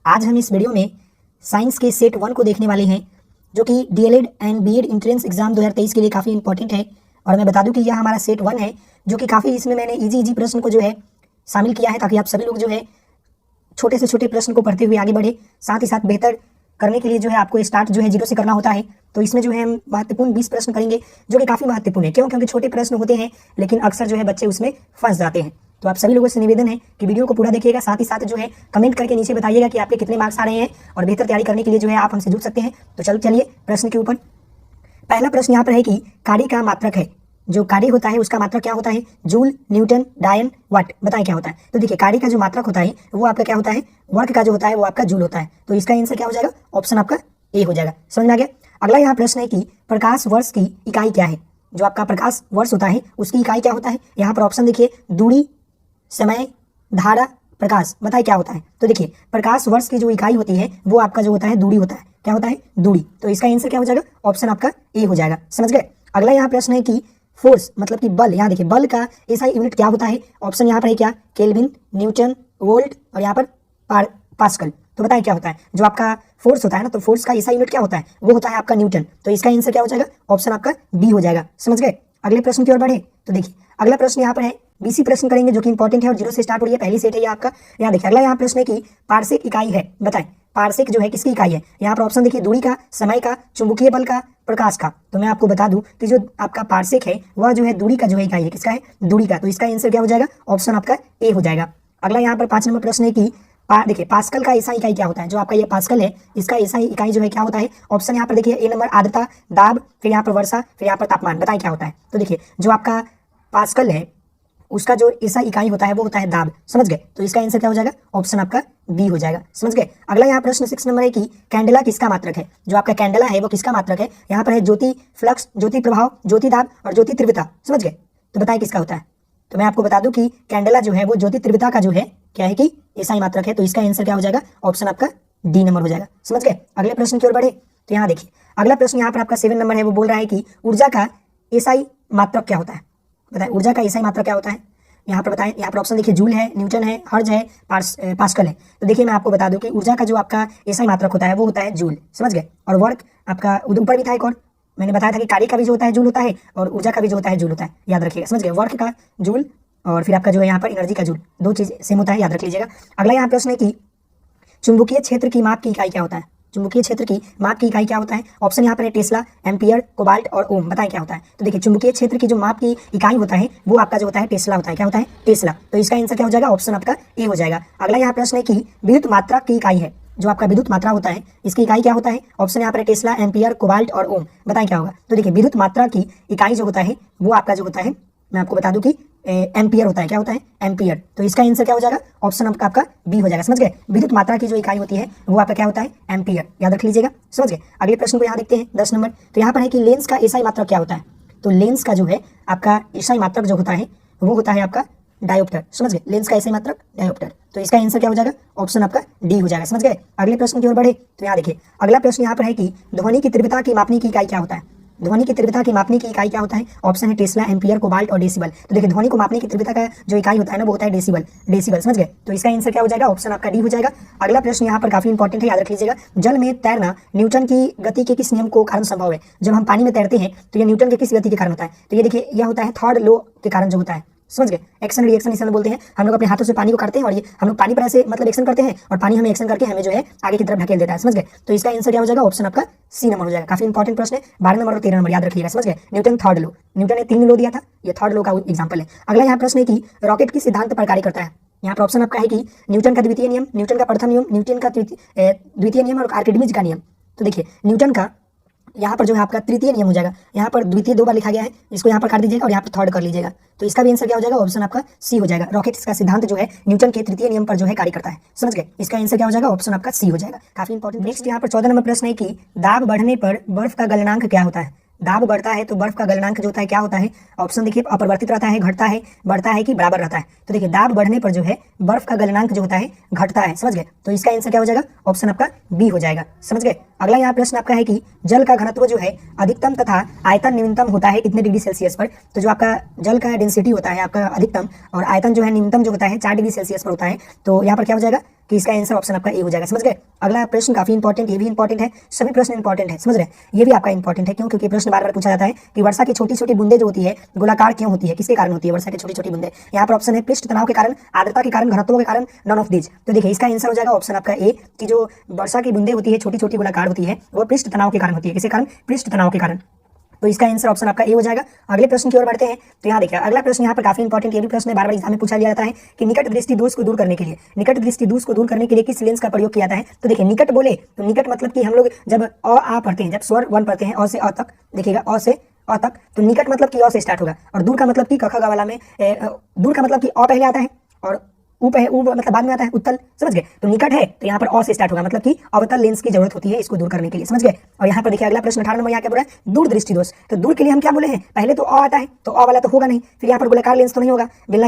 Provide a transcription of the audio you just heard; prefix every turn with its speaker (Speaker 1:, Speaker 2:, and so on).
Speaker 1: आज हम इस वीडियो में साइंस के सेट 1 को देखने वाले हैं, जो कि DElEd and BEd entrance exam 2023 के लिए काफ़ी इंपॉर्टेंट है। और मैं बता दूं कि यह हमारा सेट 1 है, जो कि काफ़ी इसमें मैंने इजी प्रश्न को जो है शामिल किया है, ताकि आप सभी लोग जो है छोटे से छोटे प्रश्न को पढ़ते हुए आगे बढ़े। साथ ही साथ बेहतर करने के लिए जो है आपको स्टार्ट जो है जीरो से करना होता है। तो इसमें जो है हम महत्वपूर्ण 20 प्रश्न करेंगे, जो कि काफ़ी महत्वपूर्ण है। क्यों? क्योंकि छोटे प्रश्न होते हैं, लेकिन अक्सर जो है बच्चे उसमें फंस जाते हैं। तो आप सभी लोगों से निवेदन है कि वीडियो को पूरा देखिएगा। साथ ही साथ जो है कमेंट करके नीचे बताइएगा कि आपके कितने मार्क्स आ रहे हैं, और बेहतर तैयारी करने के लिए जो है आप हमसे जुड़ सकते हैं। तो चलिए प्रश्न के ऊपर। पहला प्रश्न यहाँ पर है कि कार्य का मात्रक है। जो कार्य होता है उसका मात्रक क्या होता है? जूल, न्यूटन, डायन, वाट। बताएं क्या होता है? तो देखिए, कार्य का जो मात्रक होता है वो आपका क्या होता है? वर्क का जो होता है वो आपका जूल होता है। तो इसका आंसर क्या हो जाएगा? ऑप्शन आपका ए हो जाएगा। समझ में आ गया? अगला यहाँ प्रश्न है कि प्रकाश वर्ष की इकाई क्या है? जो आपका प्रकाश वर्ष होता है उसकी इकाई क्या होता है? यहाँ पर ऑप्शन देखिए, दूरी, समय, धारा, प्रकाश। बताइए क्या होता है? तो देखिए, प्रकाश वर्ष की जो इकाई होती है वो आपका जो होता है दूरी होता है। क्या होता है? दूरी। तो इसका आंसर क्या हो जाएगा? ऑप्शन आपका ए हो जाएगा। समझ गए? अगला यहाँ प्रश्न है कि फोर्स मतलब कि बल। यहाँ देखिए, बल का एसआई यूनिट क्या होता है? ऑप्शन यहाँ पर है क्या? केल्विन, न्यूटन, वोल्ट, और यहाँ पर पास्कल। तो बताएं क्या होता है? जो आपका फोर्स होता है ना, तो फोर्स का एसआई यूनिट क्या होता है? वो होता है आपका न्यूटन। तो इसका आंसर क्या हो जाएगा? ऑप्शन आपका बी हो जाएगा। समझ गए? अगले प्रश्न की ओर बढ़े तो देखिए, अगला प्रश्न यहाँ पर है, बीसी प्रश्न करेंगे, जो कि इंपॉर्टेंट है और जीरो से स्टार्ट हो रही है। पहली सेट है ये आपका। यहाँ देखिए, अगला यहाँ प्रश्न है कि पारसेक इकाई है। बताएं पारसेक जो है किसकी इकाई है? यहाँ पर ऑप्शन देखिए, दूरी का, समय का, चुंबकीय बल का, प्रकाश का। तो मैं आपको बता दूं कि जो आपका पारसेक है वह जो है दूरी का जो है इकाई है। किसका है? दूरी का। तो इसका आंसर क्या हो जाएगा? ऑप्शन आपका ए हो जाएगा। अगला यहाँ पर 5 नंबर प्रश्न है कि देखिए, पास्कल का एसआई इकाई क्या होता है? जो आपका ये पास्कल है, इसका एसआई इकाई जो है क्या होता है? ऑप्शन यहाँ पर देखिए, ए नंबर आर्द्रता, दाब, फिर यहाँ पर वर्षा, फिर यहाँ पर तापमान। बताएं क्या होता है? तो देखिए, जो आपका पास्कल है उसका जो एसआई इकाई होता है वो होता है दाब। समझ गए? तो इसका आंसर क्या हो जाएगा? ऑप्शन आपका बी हो जाएगा। समझ गए? अगला यहाँ प्रश्न 6 नंबर है कि कैंडेला किसका मात्रक है? जो आपका कैंडेला है वो किसका मात्रक है? यहाँ पर है ज्योति फ्लक्स, ज्योति प्रभाव, ज्योति दाब और ज्योति तीव्रता। समझ गए? तो बताएं किसका होता है? तो मैं आपको बता दूं कि कैंडेला जो है वो ज्योति तीव्रता का जो है क्या है कि एसआई मात्रक है। तो इसका आंसर क्या हो जाएगा? ऑप्शन आपका डी नंबर हो जाएगा। समझ गए? अगले प्रश्न की ओर बढ़े तो यहाँ देखिए, अगला प्रश्न यहाँ पर आपका 7 नंबर है। वो बोल रहा है कि ऊर्जा का एसआई मात्रक क्या होता है? बताएं ऊर्जा का एसआई मात्रक क्या होता है? यहाँ पर बताएं। यहाँ पर ऑप्शन देखिए, जूल है, न्यूटन है, हर्ज है, पास्कल है। तो देखिए, मैं आपको बता दूं कि ऊर्जा का जो आपका एसआई मात्रक होता है वो होता है जूल। समझ गए? और वर्क आपका ऊपर भी था एक और, मैंने बताया था कि कार्य का भी जो होता है जूल होता है, और ऊर्जा का भी जो होता है जूल होता है। याद रखिएगा। समझ गए? वर्क का जूल और फिर आपका जो है यहाँ पर एनर्जी का जूल, दो चीज सेम होता है, याद रख लीजिएगा। अगला यहाँ प्रश्न है कि चुंबकीय क्षेत्र की माप की इकाई क्या होता है? चुंबकीय क्षेत्र की माप की इकाई क्या होता है? ऑप्शन यहाँ पर है टेस्ला, एम्पियर, कोबाल्ट और ओम। बताएं क्या होता है? तो देखिए, चुंबकीय क्षेत्र की जो माप की इकाई होता है वो आपका जो होता है टेस्ला होता है। क्या होता है? टेस्ला। तो इसका आंसर क्या हो जाएगा? ऑप्शन आपका ए हो जाएगा। अगला यहाँ प्रश्न है कि विद्युत मात्रा की इकाई है। जो आपका विद्युत मात्रा होता है इसकी इकाई क्या होता है? ऑप्शन यहाँ पर है टेस्ला, एम्पियर, कोबाल्ट और ओम। बताएं क्या होगा? तो देखिए, विद्युत मात्रा की इकाई जो होता है वो आपका जो होता है, मैं आपको बता दूं कि एम्पियर होता है। क्या होता है? एम्पियर। तो इसका आंसर क्या हो जाएगा? ऑप्शन आपका बी हो जाएगा। समझ गए? विद्युत मात्रा की जो इकाई होती है वो आपका क्या होता है? एम्पियर। याद रख लीजिएगा। समझ गए? अगले प्रश्न को यहाँ देखते हैं 10 नंबर। तो यहाँ पर है कि लेंस का एसआई मात्रक क्या होता है? तो लेंस का जो है आपका एसआई मात्रक जो होता है वो होता है आपका डायोप्टर। समझ गए? लेंस का एसआई मात्रक डायोप्टर। तो इसका आंसर क्या हो जाएगा? ऑप्शन आपका डी हो जाएगा। समझ गए? अगले प्रश्न की ओर बढ़े तो यहाँ देखिए, अगला प्रश्न यहाँ पर है कि ध्वनि की तीव्रता की मापने की इकाई क्या होता है? ध्वनि की तीव्रता की मापने की इकाई क्या होता है? ऑप्शन है टेस्ला, एम्पियर, कोबाल्ट और डेसिबल। तो देखिए, ध्वनि को मापने की तीव्रता का जो इकाई होता है ना वो होता है डेसिबल। डेसिबल। समझ गए? तो इसका आंसर क्या हो जाएगा? ऑप्शन आपका डी हो जाएगा। अगला प्रश्न यहाँ पर काफी इंपॉर्टेंट है, याद रख लीजिएगा। जल में तैरना न्यूटन की गति के किस नियम को कारण संभव है? जब हम पानी में तैरते हैं तो ये न्यूटन के किस गति के कारण होता है? तो ये देखिए, यह होता है थर्ड लॉ के कारण जो होता है। समझ गए? एक्शन रिएक्शन इसे बोलते हैं। हम लोग अपने हाथों से पानी को काटते हैं और ये हम लोग पानी पर ऐसे मतलब एक्शन करते हैं, और पानी हमें एक्शन करके हमें जो है आगे की तरफ ढकेल देता है। समझ गए? तो इसका आंसर क्या हो जाएगा? ऑप्शन आपका सी नंबर हो जाएगा। काफी इंपॉर्टेंट प्रश्न है। 12 नंबर और 13 नंबर याद रखिएगा। समझ गए? न्यूटन थर्ड लॉ, न्यूटन ने 3 लॉ दिया था, ये थर्ड लॉ का एग्जाम्पल है। अगला यहाँ प्रश्न है कि रॉकेट किस सिद्धांत पर कार्य करता है? यहाँ पर ऑप्शन आपका है कि न्यूटन का द्वितीय नियम, न्यूटन का प्रथम नियम, न्यूटन का द्वितीय नियम और आर्किमिडीज का नियम। तो देखिए, न्यूटन का यहाँ पर जो है आपका तृतीय नियम हो जाएगा। यहाँ पर द्वितीय 2 बार लिखा गया है, इसको यहाँ पर काट दीजिएगा और यहाँ पर थर्ड कर लीजिएगा। तो इसका भी आंसर क्या हो जाएगा? ऑप्शन आपका सी हो जाएगा। रॉकेट का सिद्धांत जो है न्यूटन के तृतीय नियम पर जो है कार्य करता है। समझ गए? इसका आंसर क्या हो जाएगा? ऑप्शन आपका सी हो जाएगा। काफी इंपॉर्टेंट। नेक्स्ट यहाँ पर 14 नंबर प्रश्न है कि दाब बढ़ने पर बर्फ का गलनांक क्या होता है? दाब बढ़ता है तो बर्फ का गलनांक जो होता है क्या होता है? ऑप्शन देखिए, अपरिवर्तित रहता है, घटता है, बढ़ता है कि बराबर रहता है? तो देखिए, दाब बढ़ने पर जो है बर्फ का गलनांक जो होता है घटता है। समझ गए? तो इसका आंसर क्या हो जाएगा? ऑप्शन आपका बी हो जाएगा। समझ गए? अगला यहाँ प्रश्न आपका है कि जल का घनत्व जो है अधिकतम तथा आयतन न्यूनतम होता है कितने डिग्री सेल्सियस पर। तो जो आपका जल का डेंसिटी होता है आपका अधिकतम और आयतन जो है न्यूनतम जो होता है 4 डिग्री सेल्सियस पर होता है। तो यहाँ पर क्या हो जाएगा कि इसका आंसर ऑप्शन आपका ए हो जाएगा। समझ गए। अगला प्रश्न काफी इंपॉर्टेंट, ये भी इंपॉर्टेंट है, सभी प्रश्न इंपॉर्टेंट है, समझ रहे हैं। ये भी आपका इंपॉर्टेंट है, क्यों? क्योंकि प्रश्न बार बार पूछा जाता है कि वर्षा की छोटी छोटी बूंदे जो होती है गोलाकार क्यों होती है, किसके कारण होती है वर्षा की छोटी छोटी बूंदे। यहाँ पर ऑप्शन है पृष्ठ तनाव के कारण, आर्द्रता के कारण, घनत्व के कारण, नॉन ऑफ दीज। तो देखिए इसका आंसर हो जाएगा ऑप्शन आपका ए कि जो वर्षा की बूंदे होती है छोटी छोटी गोलाकार होती है वो पृष्ठ तनाव के कारण होती है। किसके कारण? पृष्ठ तनाव के कारण। तो इसका आंसर ऑप्शन आपका ए हो जाएगा। अगले प्रश्न की ओर बढ़ते हैं। तो यहाँ देखिए अगला प्रश्न यहाँ पर काफी इंपॉर्टेंट, ये भी प्रश्न बार बार एग्जाम में पूछा लिया जाता है कि निकट दृष्टि दोष को दूर करने के लिए, निकट दृष्टि दोष को दूर करने के लिए किस लेंस का प्रयोग किया जाता है। तो देखिए निकट बोले तो निकट मतलब कि हम लोग जब अ आ पढ़ते हैं, जब स्वर वन पढ़ते हैं अ से अ तक, देखिएगा अ से अ तक, तो निकट मतलब कि अ से स्टार्ट होगा और दूर का मतलब कि क ख ग वाला में दूर का मतलब कि अ पहले आता है और ऊ मतलब बाद में आता है उत्तल। समझ गए। तो निकट है तो यहाँ पर अ से स्टार्ट होगा, मतलब कि अवतल लेंस की जरूरत होती है इसको दूर करने के लिए। समझ गए। और यहाँ पर देखिए अगला प्रश्न 18 नंबर यहाँ क्या बोला है, दूर दृष्टि दोष। तो दूर के लिए हम क्या बोले हैं, पहले तो अ आता है तो अ वाला तो होगा नहीं, फिर यहाँ पर गोलाकार लेंस तो नहीं होगा, बेलना